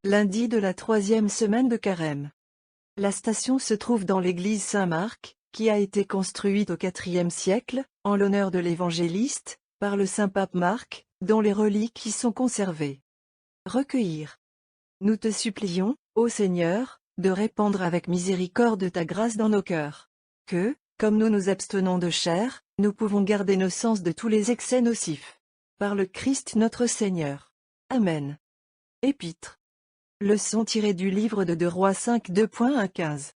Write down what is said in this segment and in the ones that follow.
lundi de la 3e semaine de Carême. La station se trouve dans l'église Saint-Marc, qui a été construite au IVe siècle, en l'honneur de l'évangéliste, par le saint pape Marc, dont les reliques y sont conservées. Recueillir. Nous te supplions, ô Seigneur, de répandre avec miséricorde ta grâce dans nos cœurs. Que, comme nous nous abstenons de chair, nous pouvons garder nos sens de tous les excès nocifs. Par le Christ notre Seigneur. Amen. Épître. Leçon tirée du livre de 2 Rois 5 2.1-15.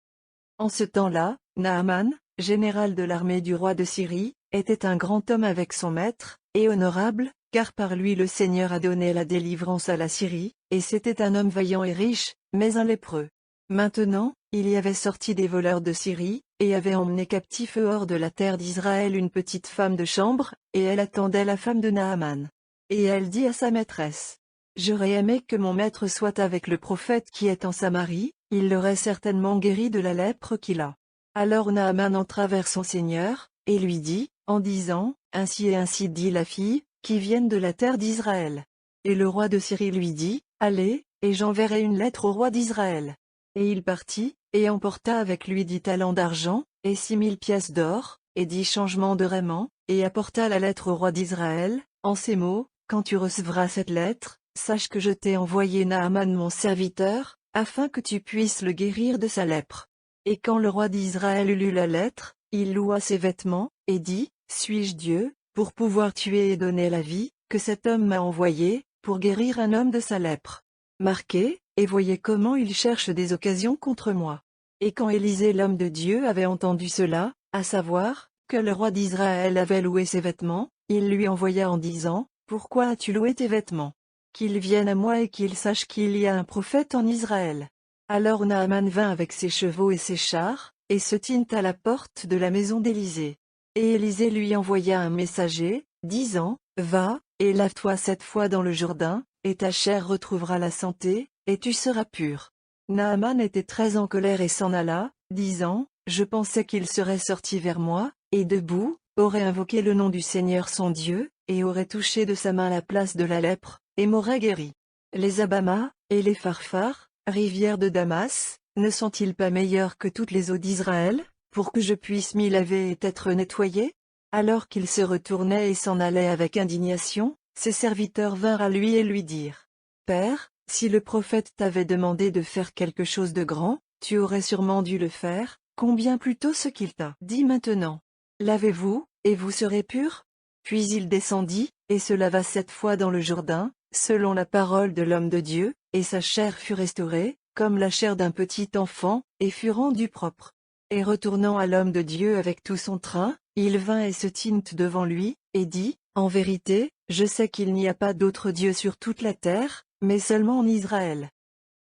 En ce temps-là, Naaman, général de l'armée du roi de Syrie, était un grand homme avec son maître, et honorable, car par lui le Seigneur a donné la délivrance à la Syrie, et c'était un homme vaillant et riche, mais un lépreux. Maintenant, il y avait sorti des voleurs de Syrie, et avait emmené captif hors de la terre d'Israël une petite femme de chambre, et elle attendait la femme de Naaman. Et elle dit à sa maîtresse: J'aurais aimé que mon maître soit avec le prophète qui est en Samarie, il l'aurait certainement guéri de la lèpre qu'il a. Alors Naaman entra vers son seigneur, et lui dit, en disant, Ainsi et ainsi dit la fille, qui viennent de la terre d'Israël. Et le roi de Syrie lui dit, Allez, et j'enverrai une lettre au roi d'Israël. Et il partit, et emporta avec lui 10 talents d'argent, et 6 000 pièces d'or, et 10 changements de raiment, et apporta la lettre au roi d'Israël, en ces mots, Quand tu recevras cette lettre, sache que je t'ai envoyé Naaman mon serviteur, afin que tu puisses le guérir de sa lèpre. Et quand le roi d'Israël eut lu la lettre, il loua ses vêtements, et dit, Suis-je Dieu, pour pouvoir tuer et donner la vie, que cet homme m'a envoyé, pour guérir un homme de sa lèpre. Marquez, et voyez comment il cherche des occasions contre moi. Et quand Élisée l'homme de Dieu avait entendu cela, à savoir, que le roi d'Israël avait loué ses vêtements, il lui envoya en disant, Pourquoi as-tu loué tes vêtements? Qu'il vienne à moi et qu'il sache qu'il y a un prophète en Israël. Alors Naaman vint avec ses chevaux et ses chars, et se tint à la porte de la maison d'Élisée. Et Élisée lui envoya un messager, disant, Va, et lave-toi 7 fois dans le Jourdain, et ta chair retrouvera la santé, et tu seras pur. Naaman était très en colère et s'en alla, disant, Je pensais qu'il serait sorti vers moi, et debout, aurait invoqué le nom du Seigneur son Dieu, et aurait touché de sa main la place de la lèpre, et m'aurait guéri. Les Abamas, et les Pharphar, rivières de Damas, ne sont-ils pas meilleurs que toutes les eaux d'Israël, pour que je puisse m'y laver et être nettoyé? Alors qu'il se retournait et s'en allait avec indignation, ses serviteurs vinrent à lui et lui dirent, Père, si le prophète t'avait demandé de faire quelque chose de grand, tu aurais sûrement dû le faire, combien plutôt ce qu'il t'a dit maintenant. Lavez-vous, et vous serez purs? Puis il descendit, et se lava 7 fois dans le Jourdain, selon la parole de l'homme de Dieu, et sa chair fut restaurée, comme la chair d'un petit enfant, et fut rendue propre. Et retournant à l'homme de Dieu avec tout son train, il vint et se tint devant lui, et dit, En vérité, je sais qu'il n'y a pas d'autre Dieu sur toute la terre, mais seulement en Israël.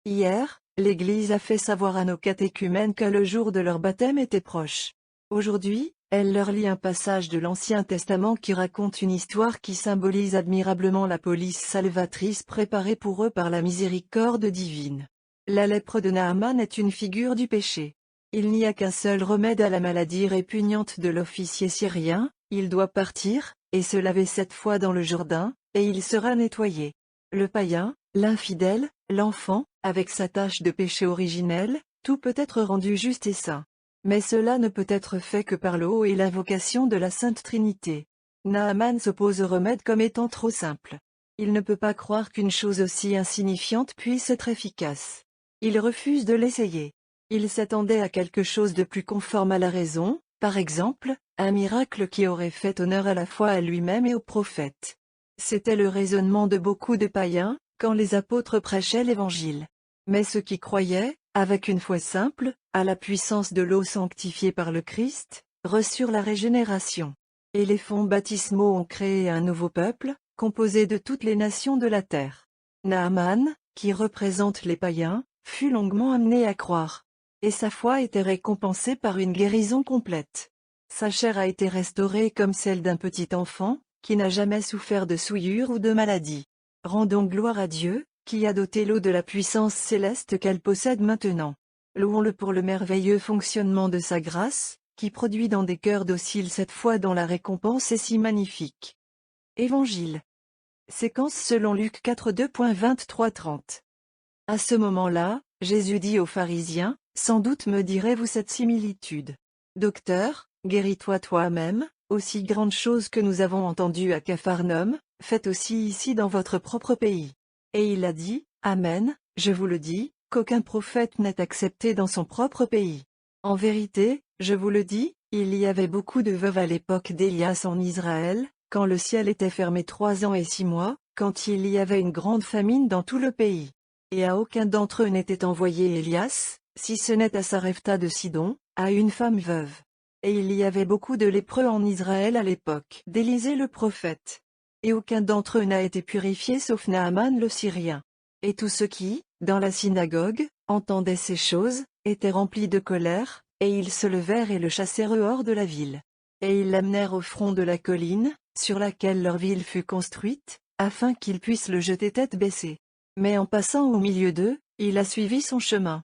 Hier, l'Église a fait savoir à nos catéchumènes que le jour de leur baptême était proche. Aujourd'hui, elle leur lit un passage de l'Ancien Testament qui raconte une histoire qui symbolise admirablement la police salvatrice préparée pour eux par la miséricorde divine. La lèpre de Naaman est une figure du péché. Il n'y a qu'un seul remède à la maladie répugnante de l'officier syrien, il doit partir, et se laver 7 fois dans le Jourdain, et il sera nettoyé. Le païen, l'infidèle, l'enfant, avec sa tâche de péché originel, tout peut être rendu juste et saint. Mais cela ne peut être fait que par le haut et l'invocation de la Sainte Trinité. Naaman s'oppose au remède comme étant trop simple. Il ne peut pas croire qu'une chose aussi insignifiante puisse être efficace. Il refuse de l'essayer. Il s'attendait à quelque chose de plus conforme à la raison, par exemple, un miracle qui aurait fait honneur à la fois à lui-même et au prophète. C'était le raisonnement de beaucoup de païens, quand les apôtres prêchaient l'Évangile. Mais ceux qui croyaient, avec une foi simple, à la puissance de l'eau sanctifiée par le Christ, reçurent la régénération. Et les fonds baptismaux ont créé un nouveau peuple, composé de toutes les nations de la terre. Naaman, qui représente les païens, fut longuement amené à croire. Et sa foi était récompensée par une guérison complète. Sa chair a été restaurée comme celle d'un petit enfant, qui n'a jamais souffert de souillure ou de maladie. Rendons gloire à Dieu, qui a doté l'eau de la puissance céleste qu'elle possède maintenant. Louons-le pour le merveilleux fonctionnement de sa grâce, qui produit dans des cœurs dociles 7 fois dont la récompense est si magnifique. Évangile. Séquence selon Luc 4 2.23-30. À ce moment-là, Jésus dit aux pharisiens, « Sans doute me direz-vous cette similitude. Docteur, guéris-toi toi-même, aussi grande chose que nous avons entendue à Capharnaüm, faites aussi ici dans votre propre pays. » Et il a dit, « Amen, je vous le dis, qu'aucun prophète n'est accepté dans son propre pays. En vérité, je vous le dis, il y avait beaucoup de veuves à l'époque d'Élias en Israël, quand le ciel était fermé 3 ans et 6 mois, quand il y avait une grande famine dans tout le pays. Et à aucun d'entre eux n'était envoyé Élias, si ce n'est à Sarepta de Sidon, à une femme veuve. Et il y avait beaucoup de lépreux en Israël à l'époque d'Élisée le prophète. Et aucun d'entre eux n'a été purifié sauf Naaman le Syrien. Et tous ceux qui, dans la synagogue, entendaient ces choses, étaient remplis de colère, et ils se levèrent et le chassèrent hors de la ville. Et ils l'amenèrent au front de la colline, sur laquelle leur ville fut construite, afin qu'ils puissent le jeter tête baissée. Mais en passant au milieu d'eux, il a suivi son chemin.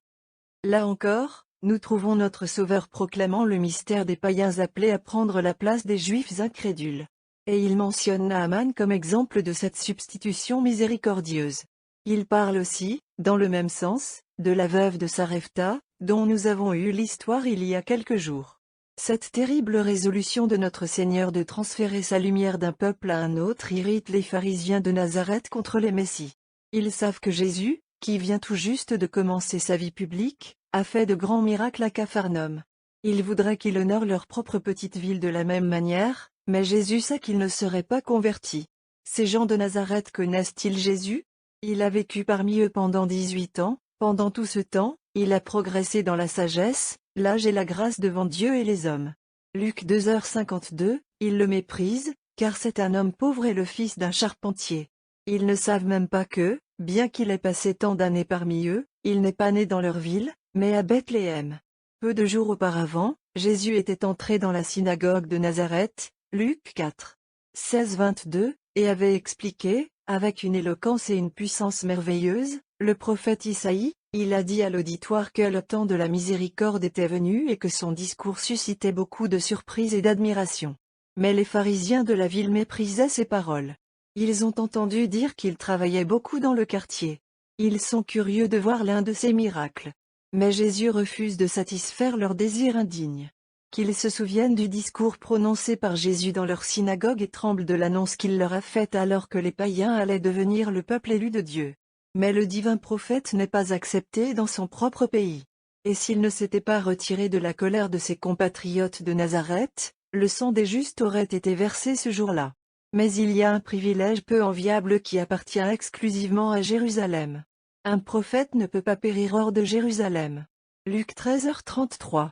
Là encore, nous trouvons notre Sauveur proclamant le mystère des païens appelés à prendre la place des Juifs incrédules. Et il mentionne Naaman comme exemple de cette substitution miséricordieuse. Il parle aussi, dans le même sens, de la veuve de Sarepta, dont nous avons eu l'histoire il y a quelques jours. Cette terrible résolution de notre Seigneur de transférer sa lumière d'un peuple à un autre irrite les pharisiens de Nazareth contre les Messies. Ils savent que Jésus, qui vient tout juste de commencer sa vie publique, a fait de grands miracles à Capharnaüm. Ils voudraient qu'il honore leur propre petite ville de la même manière, mais Jésus sait qu'ils ne seraient pas convertis. Ces gens de Nazareth connaissent-ils Jésus? Il a vécu parmi eux pendant 18 ans, pendant tout ce temps, il a progressé dans la sagesse, l'âge et la grâce devant Dieu et les hommes. Luc 2h52, ils le méprisent, car c'est un homme pauvre et le fils d'un charpentier. Ils ne savent même pas que, bien qu'il ait passé tant d'années parmi eux, il n'est pas né dans leur ville, mais à Bethléem. Peu de jours auparavant, Jésus était entré dans la synagogue de Nazareth, Luc 4. 16-22, et avait expliqué, avec une éloquence et une puissance merveilleuse, le prophète Isaïe. Il a dit à l'auditoire que le temps de la miséricorde était venu et que son discours suscitait beaucoup de surprise et d'admiration. Mais les pharisiens de la ville méprisaient ses paroles. Ils ont entendu dire qu'il travaillait beaucoup dans le quartier. Ils sont curieux de voir l'un de ses miracles. Mais Jésus refuse de satisfaire leurs désirs indignes. Qu'ils se souviennent du discours prononcé par Jésus dans leur synagogue et tremblent de l'annonce qu'il leur a faite alors que les païens allaient devenir le peuple élu de Dieu. Mais le divin prophète n'est pas accepté dans son propre pays. Et s'il ne s'était pas retiré de la colère de ses compatriotes de Nazareth, le sang des justes aurait été versé ce jour-là. Mais il y a un privilège peu enviable qui appartient exclusivement à Jérusalem. Un prophète ne peut pas périr hors de Jérusalem. Luc 13h33.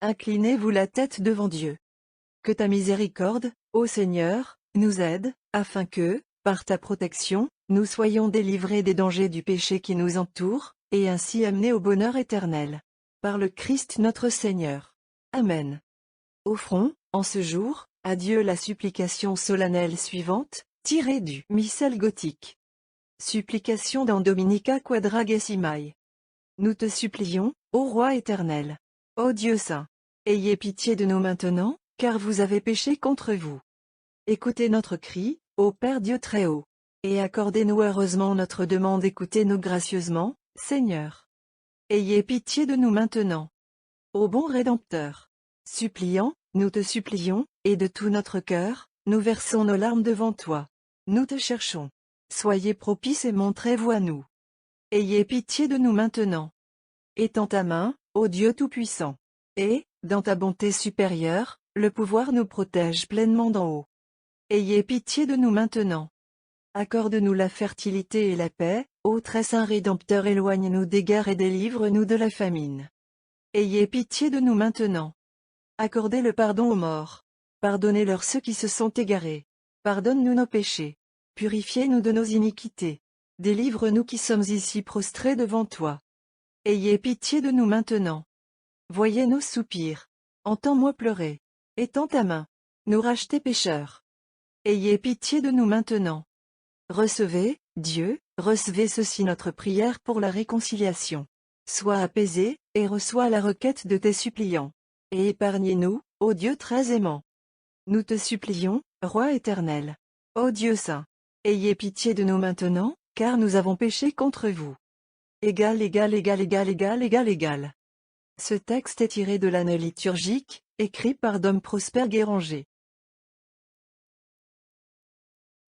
Inclinez-vous la tête devant Dieu. Que ta miséricorde, ô Seigneur, nous aide, afin que, par ta protection, nous soyons délivrés des dangers du péché qui nous entoure, et ainsi amenés au bonheur éternel. Par le Christ notre Seigneur. Amen. Offrons, en ce jour, à Dieu la supplication solennelle suivante, tirée du Missel gothique. Supplication dans Dominica Quadragesimae. Nous te supplions, ô Roi éternel. Ô Dieu saint. Ayez pitié de nous maintenant, car vous avez péché contre vous. Écoutez notre cri, ô Père Dieu très haut. Et accordez-nous heureusement notre demande, écoutez-nous gracieusement, Seigneur. Ayez pitié de nous maintenant. Ô bon Rédempteur. Suppliant, nous te supplions, et de tout notre cœur, nous versons nos larmes devant toi. Nous te cherchons. Soyez propice et montrez-vous à nous. Ayez pitié de nous maintenant. Étends ta main, ô Dieu Tout-Puissant. Et, dans ta bonté supérieure, le pouvoir nous protège pleinement d'en haut. Ayez pitié de nous maintenant. Accorde-nous la fertilité et la paix, ô très saint Rédempteur, éloigne-nous des guerres et délivre-nous de la famine. Ayez pitié de nous maintenant. Accordez le pardon aux morts. Pardonnez-leur ceux qui se sont égarés. Pardonne-nous nos péchés. Purifiez-nous de nos iniquités. Délivre-nous qui sommes ici prostrés devant toi. Ayez pitié de nous maintenant. Voyez nos soupirs. Entends-moi pleurer. Étends ta main. Nous racheter pécheurs. Ayez pitié de nous maintenant. Recevez, Dieu, recevez ceci notre prière pour la réconciliation. Sois apaisé, et reçois la requête de tes suppliants. Et épargnez-nous, ô Dieu très aimant. Nous te supplions, Roi éternel. Ô Dieu saint. Ayez pitié de nous maintenant, car nous avons péché contre vous. égale égale égale égale égale égale égale. Ce texte est tiré de l'Année liturgique, écrit par Dom Prosper Guéranger.